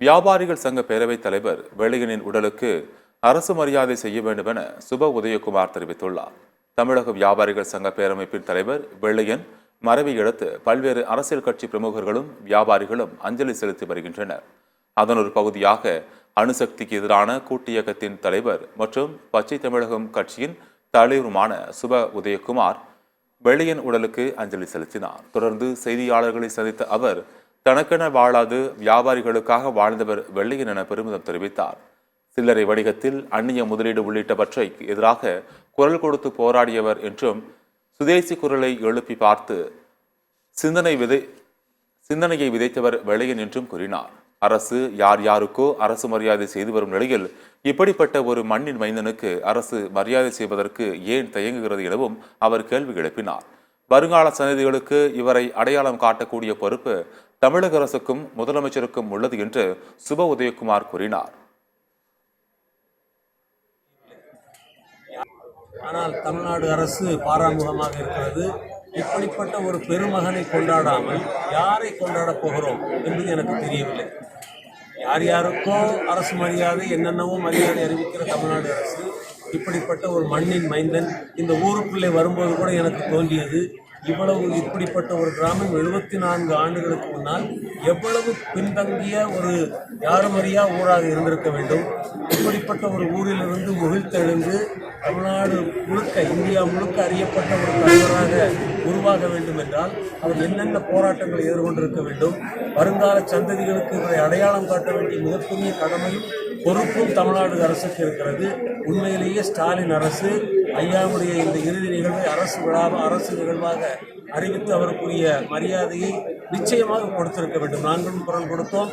வியாபாரிகள் சங்க பேரவைத் தலைவர் வெள்ளையனின் உடலுக்கு அரசு மரியாதை செய்ய வேண்டும் என சுப உதயகுமார் தெரிவித்துள்ளார். தமிழக வியாபாரிகள் சங்க பேரமைப்பின் தலைவர் வெள்ளையன் மறைவையடுத்து பல்வேறு அரசியல் கட்சி பிரமுகர்களும் வியாபாரிகளும் அஞ்சலி செலுத்தி வருகின்றனர். அதன் ஒரு பகுதியாக அணுசக்திக்கு எதிரான கூட்டு இயக்கத்தின் தலைவர் மற்றும் பச்சை தமிழகம் கட்சியின் தலைவருமான சுப உதயகுமார் வெள்ளையன் உடலுக்கு அஞ்சலி செலுத்தினார். தொடர்ந்து செய்தியாளர்களை சந்தித்த அவர், தனக்கென வாழாது வியாபாரிகளுக்காக வாழ்ந்தவர் வெள்ளையன் என பெருமிதம் தெரிவித்தார். சில்லறை வணிகத்தில் அந்நிய முதலீடு உள்ளிட்டவற்றை எதிராக குரல் கொடுத்து போராடியவர் என்றும், சுதேசி குரலை எழுப்பி பார்த்து சிந்தனையை விதைத்தவர் வெள்ளையன் என்றும் கூறினார். அரசு யார் யாருக்கோ அரசு மரியாதை செய்து வரும் நிலையில் இப்படிப்பட்ட ஒரு மண்ணின் மைந்தனுக்கு அரசு மரியாதை செய்வதற்கு ஏன் தயங்குகிறது எனவும் அவர் கேள்வி எழுப்பினார். வருங்கால சந்ததிகளுக்கு இவரை அடையாளம் காட்டக்கூடிய பொறுப்பு தமிழக அரசுக்கும் முதலமைச்சருக்கும் உள்ளது என்று சுப உதயகுமார் கூறினார். ஆனால் தமிழ்நாடு அரசு பாராமுகமாக இருக்கிறது. இப்படிப்பட்ட ஒரு பெருமகனை கொண்டாடாமல் யாரை கொண்டாடப் போகிறோம் என்பது எனக்கு தெரியவில்லை. யார் யாருக்கோ அரசு மரியாதை, என்னென்னவோ மரியாதை அறிவிக்கிற தமிழ்நாடு அரசு இப்படிப்பட்ட ஒரு மண்ணின் மைந்தன் இந்த ஊருக்குள்ளே வரும்போது கூட எனக்கு தோன்றியது, இப்படிப்பட்ட ஒரு கிராமம் 74 ஆண்டுகளுக்கு முன்னால் எவ்வளவு பின்தங்கிய ஒரு யாருமறியா ஊராக இருந்திருக்க வேண்டும். இப்படிப்பட்ட ஒரு ஊரிலிருந்து முகிழ்த்தெழுந்து தமிழ்நாடு முழுக்க, இந்தியா முழுக்க அறியப்பட்ட ஒரு தலைவராக உருவாக வேண்டும் என்றால் அவர் என்னென்ன போராட்டங்களை எதிர்கொண்டிருக்க வேண்டும். வருங்கால சந்ததிகளுக்கு இவரை அடையாளம் காட்ட வேண்டிய மிகப்பெரிய கடமையும் பொறுப்பும் தமிழ்நாடு அரசுக்கு இருக்கிறது. உண்மையிலேயே ஸ்டாலின் அரசு ஐயாவுடைய இந்த இறுதி நிகழ்வை அரசு நிகழ்வாக அறிவித்து அவருக்குரிய மரியாதையை நிச்சயமாக கொடுத்திருக்க வேண்டும். நாங்களும் குரல் கொடுத்தோம்.